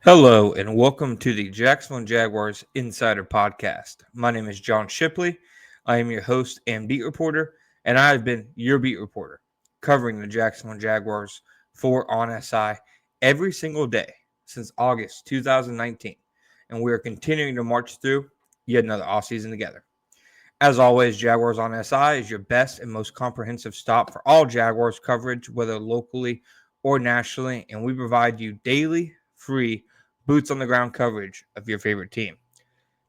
Hello and welcome to the Jacksonville Jaguars Insider Podcast. My name is John Shipley. I am your host and beat reporter, and I have been your beat reporter, covering the Jacksonville Jaguars for On SI every single day since August 2019, and we are continuing to march through yet another offseason together. As always, Jaguars on SI is your best and most comprehensive stop for all Jaguars coverage, whether locally or nationally, and we provide you daily, free, boots on the ground coverage of your favorite team.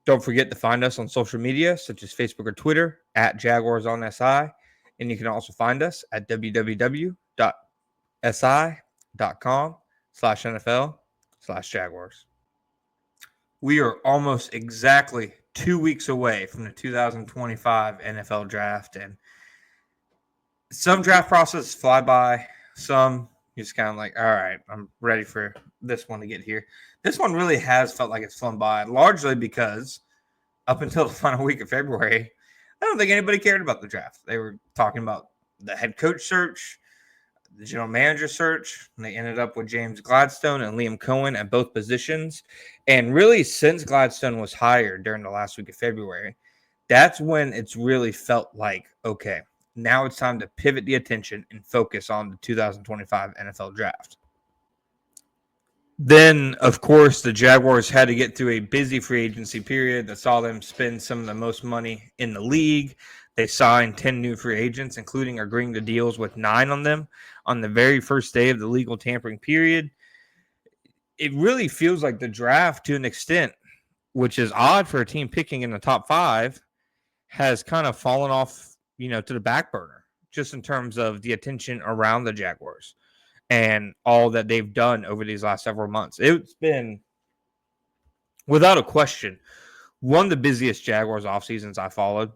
Don't forget to find us on social media such as Facebook or Twitter at Jaguars on SI, and you can also find us at www.si.com/NFL/Jaguars. We are almost exactly 2 weeks away from the 2025 NFL draft, and some draft processes fly by. Some just kind of like, all right, I'm ready for this one to get here. This one really has felt like it's flown by, largely because up until the final week of February, I don't think anybody cared about the draft. They were talking about the head coach search, the general manager search, and they ended up with James Gladstone and Liam Cohen at both positions. And really, since Gladstone was hired during the last week of February, that's when it's really felt like, okay, now it's time to pivot the attention and focus on the 2025 NFL draft. Then, of course, the Jaguars had to get through a busy free agency period that saw them spend some of the most money in the league. They signed 10 new free agents, including agreeing to deals with 9 on them on the very first day of the legal tampering period. It really feels like the draft, to an extent, which is odd for a team picking in the top 5, has kind of fallen off, to the back burner, just in terms of the attention around the Jaguars and all that they've done over these last several months. It's been, without a question, one of the busiest Jaguars off seasons I followed.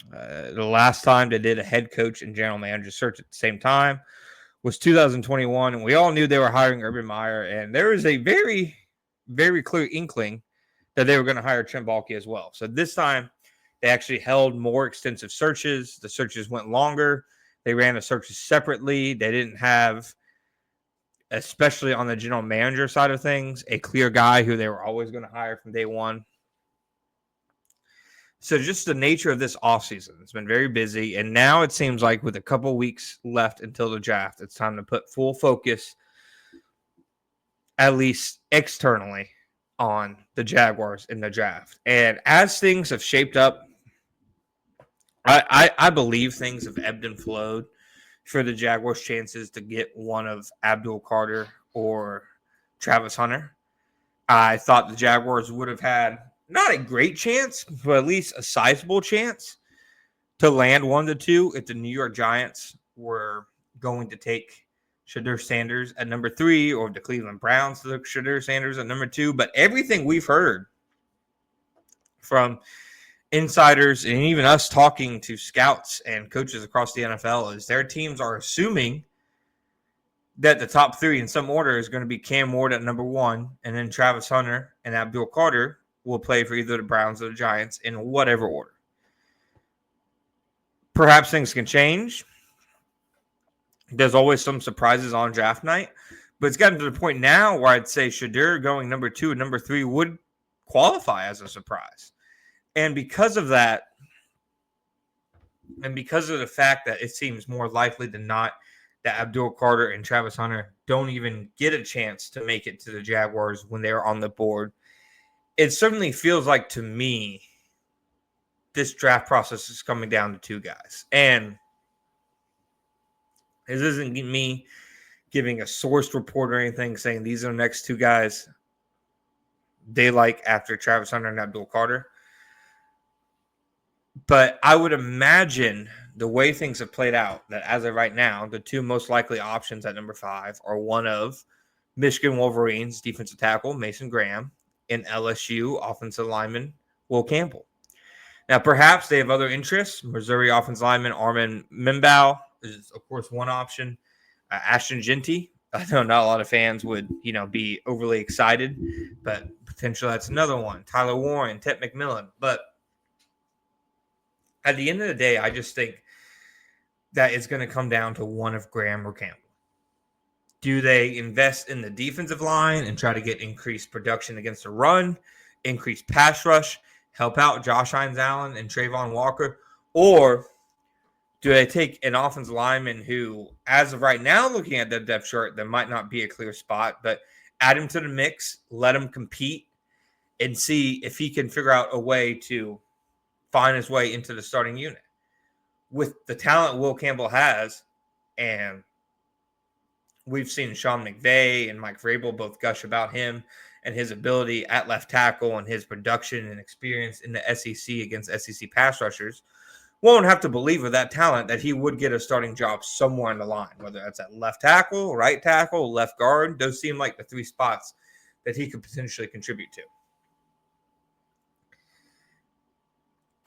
The last time they did a head coach and general manager search at the same time was 2021, and we all knew they were hiring Urban Meyer, and there was a very, very clear inkling that they were going to hire Trent Baalke as well. So this time, they actually held more extensive searches. The searches went longer. They ran the searches separately. They didn't have, especially on the general manager side of things, a clear guy who they were always going to hire from day one. So just the nature of this offseason, it's been very busy. And now it seems like with a couple weeks left until the draft, it's time to put full focus, at least externally, on the Jaguars in the draft. And as things have shaped up, I believe things have ebbed and flowed for the Jaguars' chances to get one of Abdul Carter or Travis Hunter. I thought the Jaguars would have had not a great chance, but at least a sizable chance to land 1 to 2 if the New York Giants were going to take Shedeur Sanders at number 3, or the Cleveland Browns took Shedeur Sanders at number 2. But everything we've heard from insiders and even us talking to scouts and coaches across the NFL is their teams are assuming that the top 3 in some order is going to be Cam Ward at number 1, and then Travis Hunter and Abdul Carter will play for either the Browns or the Giants in whatever order. Perhaps things can change. There's always some surprises on draft night, but it's gotten to the point now where I'd say Shedeur going number 2 and number 3 would qualify as a surprise. And because of that, and because of the fact that it seems more likely than not that Abdul Carter and Travis Hunter don't even get a chance to make it to the Jaguars when they're on the board, it certainly feels like to me this draft process is coming down to 2 guys. And this isn't me giving a sourced report or anything saying these are the next 2 guys they like after Travis Hunter and Abdul Carter. But I would imagine the way things have played out that as of right now, the 2 most likely options at number 5 are one of Michigan Wolverines defensive tackle Mason Graham and LSU offensive lineman Will Campbell. Now, perhaps they have other interests. Missouri offensive lineman Armin Membaugh is, of course, one option. Ashton Genty. I know not a lot of fans would, be overly excited, but potentially that's another one. Tyler Warren, Ted McMillan. But at the end of the day, I just think that it's going to come down to one of Graham or Campbell. Do they invest in the defensive line and try to get increased production against the run, increase pass rush, help out Josh Hines Allen and Trayvon Walker? Or do they take an offensive lineman who, as of right now, looking at the depth chart, there might not be a clear spot, but add him to the mix, let him compete, and see if he can figure out a way to find his way into the starting unit? With the talent Will Campbell has, and we've seen Sean McVay and Mike Vrabel both gush about him and his ability at left tackle and his production and experience in the SEC against SEC pass rushers, won't have to believe with that talent that he would get a starting job somewhere in the line, whether that's at left tackle, right tackle, left guard. Those seem like the three spots that he could potentially contribute to.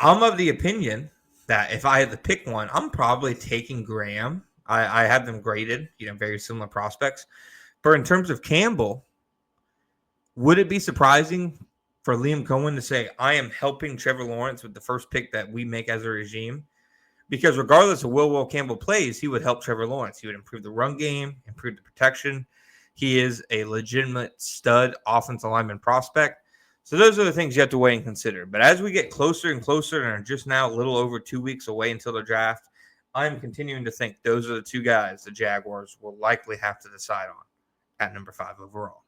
I'm of the opinion that if I had to pick one, I'm probably taking Graham. I have them graded, very similar prospects. But in terms of Campbell, would it be surprising for Liam Cohen to say, I am helping Trevor Lawrence with the first pick that we make as a regime? Because regardless of Will Campbell plays, he would help Trevor Lawrence. He would improve the run game, improve the protection. He is a legitimate stud offensive lineman prospect. So those are the things you have to weigh and consider. But as we get closer and closer and are just now a little over 2 weeks away until the draft, I'm continuing to think those are the two guys the Jaguars will likely have to decide on at number 5 overall.